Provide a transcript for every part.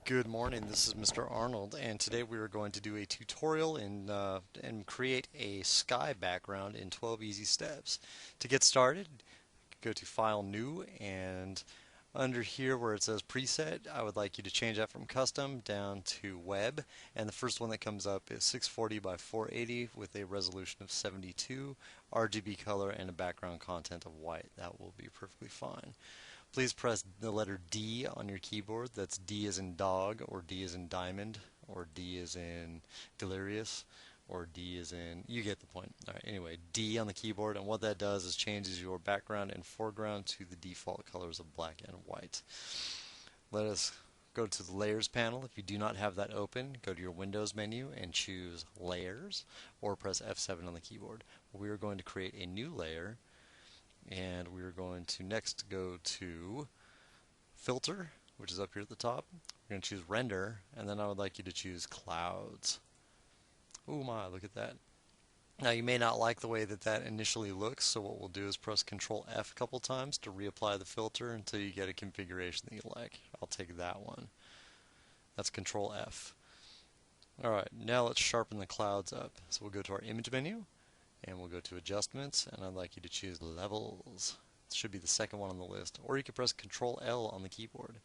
Good morning, this is Mr. Arnold, and today we are going to do a tutorial and create a sky background in 12 easy steps. To get started, go to File, New, and under here where it says Preset, I would like you to change that from Custom down to Web, and the first one that comes up is 640 by 480 with a resolution of 72, RGB color, and a background content of white. That will be perfectly fine. Please press the letter D on your keyboard. That's D as in dog, or D as in diamond, or D as in delirious, or D as in, you get the point. All right, anyway, D on the keyboard, and what that does is changes your background and foreground to the default colors of black and white. Let us go to the Layers panel. If you do not have that open, go to your Windows menu and choose Layers, or press F7 on the keyboard. We are going to create a new layer, and we're going to next go to Filter, which is up here at the top. We're going to choose Render, and then I would like you to choose Clouds. Oh my, look at that. Now you may not like the way that that initially looks, so what we'll do is press Control F a couple times to reapply the filter until you get a configuration that you like. I'll take that one. That's Control F. Alright, now let's sharpen the clouds up. So we'll go to our Image menu, and we'll go to Adjustments, and I'd like you to choose Levels. It should be the second one on the list. Or you can press Control L on the keyboard.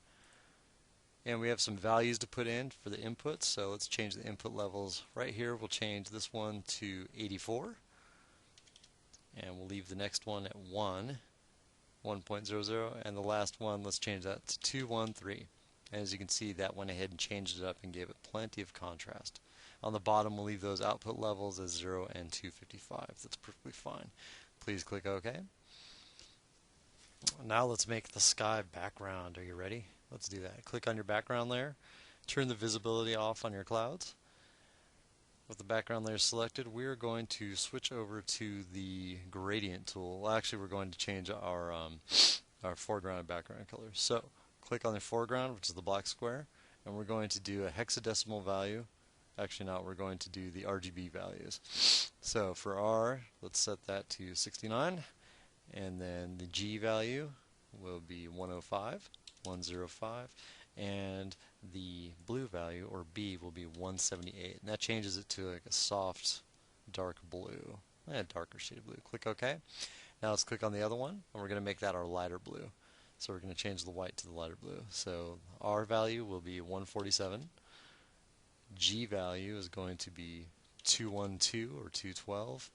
And we have some values to put in for the input, so let's change the input levels. Right here, we'll change this one to 84. And we'll leave the next one at 1.00, and the last one, let's change that to 213. And as you can see, that went ahead and changed it up and gave it plenty of contrast. On the bottom, we'll leave those output levels as 0 and 255. That's perfectly fine. Please click OK. Now let's make the sky background. Are you ready? Let's do that. Click on your background layer. Turn the visibility off on your clouds. With the background layer selected, we're going to switch over to the gradient tool. Well, actually, we're going to change our foreground and background colors. So click on the foreground, which is the black square, and we're going to do a hexadecimal value. Actually, not. We're going to do the RGB values. So for R, let's set that to 69, and then the G value will be 105, 105, and the blue value, or B, will be 178. And that changes it to like a soft, dark blue. A darker shade of blue. Click OK. Now let's click on the other one, and we're going to make that our lighter blue. So we're going to change the white to the lighter blue. So R value will be 147. G value is going to be 212 or 212.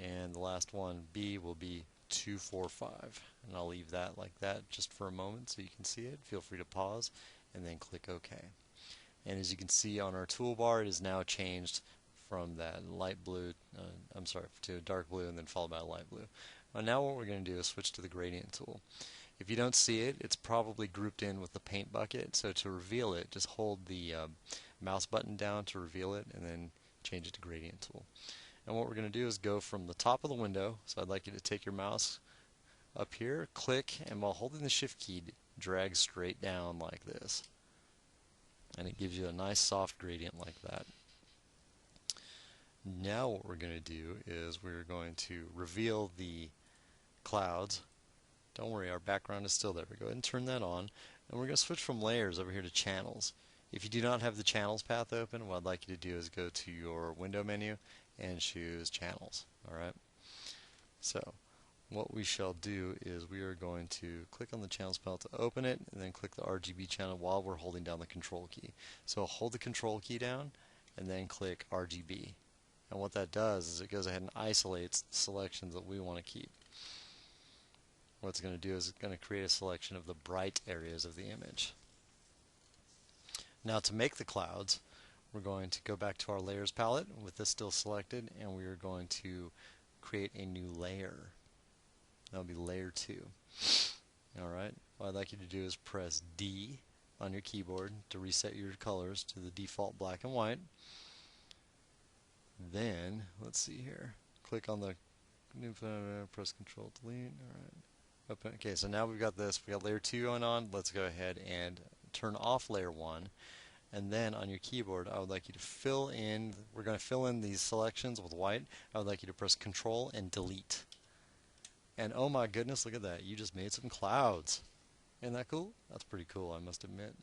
And the last one, B, will be 245. And I'll leave that like that just for a moment so you can see it. Feel free to pause and then click OK. And as you can see on our toolbar, it is now changed from that light blue, to a dark blue and then followed by a light blue. Now what we're going to do is switch to the gradient tool. If you don't see it, it's probably grouped in with the paint bucket. So to reveal it, just hold the mouse button down to reveal it and then change it to gradient tool. And what we're going to do is go from the top of the window. So I'd like you to take your mouse up here, click, and while holding the shift key, drag straight down like this. And it gives you a nice soft gradient like that. Now what we're going to do is we're going to reveal the clouds. Don't worry, our background is still there. We go ahead and turn that on. And we're going to switch from layers over here to channels. If you do not have the channels path open, what I'd like you to do is go to your window menu and choose channels. Alright? So what we shall do is we are going to click on the channels panel to open it, and then click the RGB channel while we're holding down the control key. So hold the control key down and then click RGB. And what that does is it goes ahead and isolates the selections that we want to keep. What it's going to do is it's going to create a selection of the bright areas of the image. Now to make the clouds, we're going to go back to our layers palette with this still selected, and we are going to create a new layer. That'll be layer 2. Alright, what I'd like you to do is press D on your keyboard to reset your colors to the default black and white. Then, let's see here, click on the new, press Control Delete. Alright. Open. Okay, so now we've got this. We got layer 2 going on. Let's go ahead and turn off layer 1. And then on your keyboard, I would like you to fill in, we're going to fill in these selections with white. I would like you to press Control and Delete. And oh my goodness, look at that. You just made some clouds. Isn't that cool? That's pretty cool, I must admit.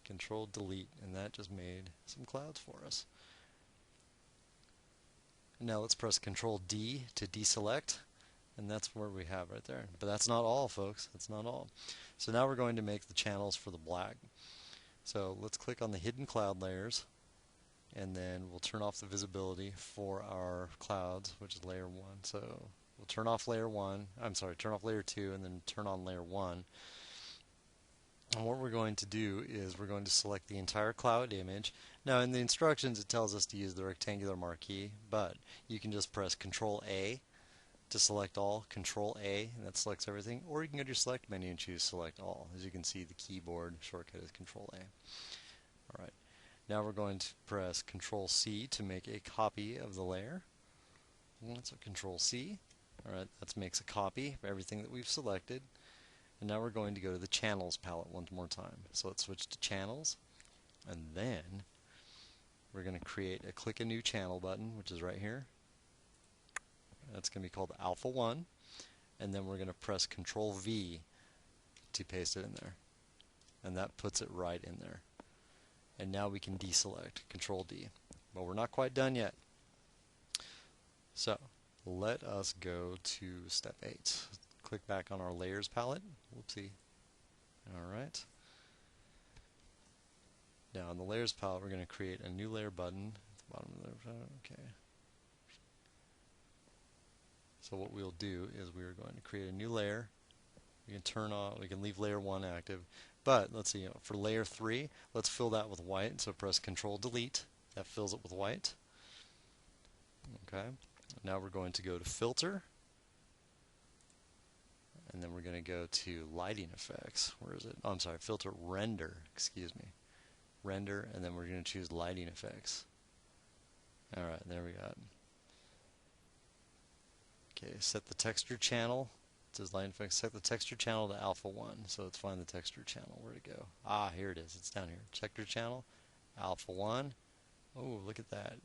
Control delete, and that just made some clouds for us. Now let's press Control D to deselect, and that's where we have right there. But that's not all, folks. That's not all. So now we're going to make the channels for the black. So let's click on the hidden cloud layers, and then we'll turn off the visibility for our clouds, which is layer 1. So we'll turn off layer 1, turn off layer 2, and then turn on layer 1. And what we're going to do is we're going to select the entire cloud image. Now in the instructions it tells us to use the rectangular marquee, but you can just press Control A to select all, Control A, and that selects everything, or you can go to your select menu and choose select all. As you can see, the keyboard shortcut is Control A. Alright, now we're going to press Control C to make a copy of the layer. So Control C. Alright, that makes a copy of everything that we've selected. And now we're going to go to the Channels palette one more time. So let's switch to Channels, and then we're going to create a Click a New Channel button, which is right here. That's going to be called Alpha 1, and then we're going to press Control V to paste it in there. And that puts it right in there. And now we can deselect, Control D. But we're not quite done yet. So let us go to step 8. Click back on our Layers palette. Whoopsie. Alright. Now in the Layers palette we're going to create a new layer button at the bottom of the okay. So what we'll do is we're going to create a new layer. We can leave layer 1 active. But let's see, for layer 3, let's fill that with white. So press Control Delete. That fills it with white. Okay. Now we're going to go to Filter. And then we're going to go to Lighting Effects. Where is it? Oh, I'm sorry, Filter Render. Excuse me. Render, and then we're going to choose Lighting Effects. Alright, there we got it. Okay, set the texture channel. It says Lighting Effects. Set the texture channel to Alpha 1. So let's find the texture channel. Where'd it go? Ah, here it is. It's down here. Texture channel, Alpha 1. Oh, look at that.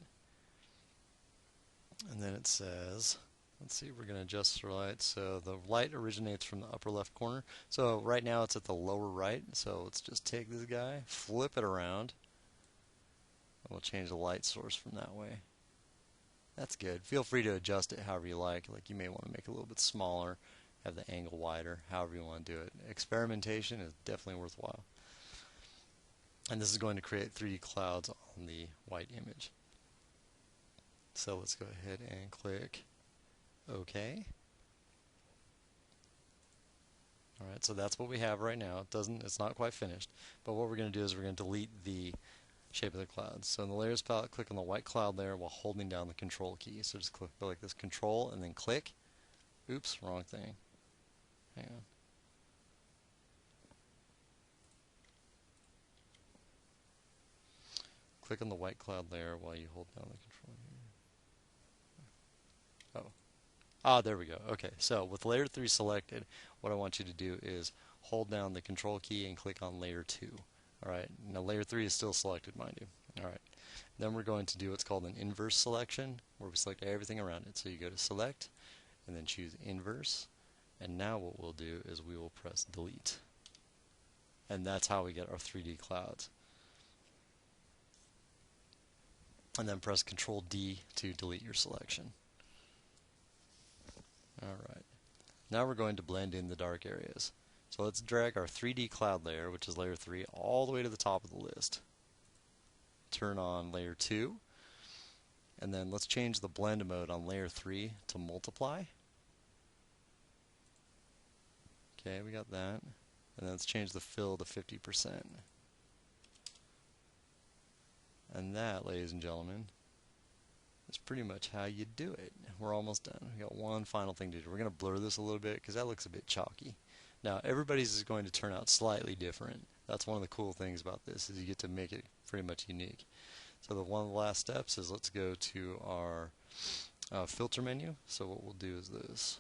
And then it says, let's see, we're going to adjust the light. So the light originates from the upper left corner. So right now it's at the lower right. So let's just take this guy, flip it around, and we'll change the light source from that way. That's good. Feel free to adjust it however you like. Like you may want to make it a little bit smaller, have the angle wider, however you want to do it. Experimentation is definitely worthwhile. And this is going to create 3D clouds on the white image. So let's go ahead and click OK. Alright, so that's what we have right now. It's not quite finished. But what we're going to do is we're going to delete the shape of the clouds. So in the Layers palette, click on the white cloud layer while holding down the Control key. So just click like this, Control, and then click. Oops, wrong thing. Hang on. Click on the white cloud layer while you hold down the Control here. Oh. Ah, there we go. Okay, so with layer 3 selected, what I want you to do is hold down the Control key and click on layer 2. Alright, now layer 3 is still selected, mind you. Alright, then we're going to do what's called an inverse selection, where we select everything around it. So you go to Select, and then choose Inverse, and now what we'll do is we will press Delete. And that's how we get our 3D clouds. And then press Control D to delete your selection. Alright, now we're going to blend in the dark areas. So let's drag our 3D cloud layer, which is layer 3, all the way to the top of the list. Turn on layer 2, and then let's change the blend mode on layer 3 to multiply. Okay, we got that. And then let's change the fill to 50%. And that, ladies and gentlemen, is pretty much how you do it. We're almost done. We got one final thing to do. We're going to blur this a little bit because that looks a bit chalky. Now, everybody's is going to turn out slightly different. That's one of the cool things about this, is you get to make it pretty much unique. So one of the last steps is let's go to our filter menu. So what we'll do is this.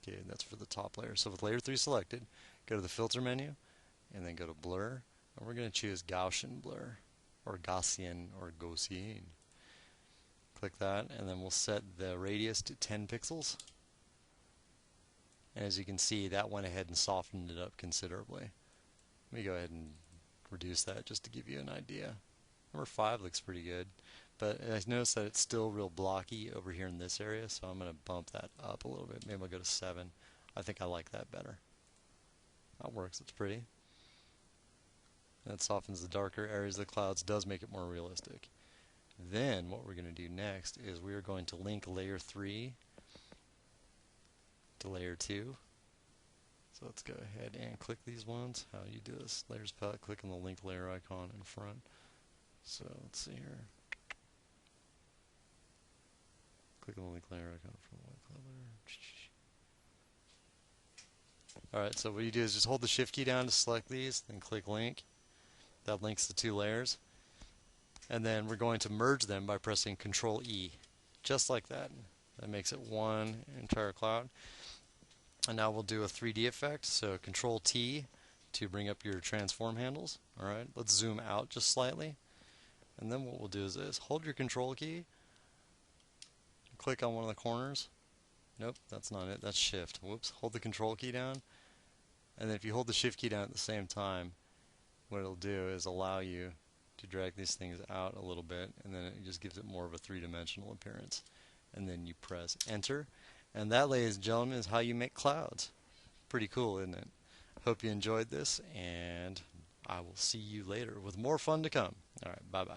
Okay, that's for the top layer. So with layer 3 selected, go to the filter menu, and then go to blur, and we're going to choose Gaussian blur, or Gaussian, or Gaussian. Click that, and then we'll set the radius to 10 pixels. And as you can see, that went ahead and softened it up considerably. Let me go ahead and reduce that just to give you an idea. Number 5 looks pretty good, but I noticed that it's still real blocky over here in this area, so I'm going to bump that up a little bit. Maybe I'll go to 7. I think I like that better. That works. It's pretty. That softens the darker areas of the clouds, does make it more realistic. Then what we're going to do next is we are going to link layer 3 to layer 2. So let's go ahead and click these ones. How do you do this? Layers palette, click on the link layer icon in front. So let's see here. Click on the link layer icon from the white cloud layer. Alright, so what you do is just hold the shift key down to select these, then click link. That links the 2 layers. And then we're going to merge them by pressing Control E. Just like that. That makes it one entire cloud. And now we'll do a 3D effect. So Control T to bring up your transform handles. Alright, let's zoom out just slightly. And then what we'll do is this. Hold your Control key. Click on one of the corners. Nope, that's not it. That's Shift. Whoops. Hold the Control key down. And then if you hold the Shift key down at the same time, what it'll do is allow you to drag these things out a little bit, and then it just gives it more of a 3-dimensional appearance. And then you press Enter. And that, ladies and gentlemen, is how you make clouds. Pretty cool, isn't it? Hope you enjoyed this, and I will see you later with more fun to come. Alright, bye-bye.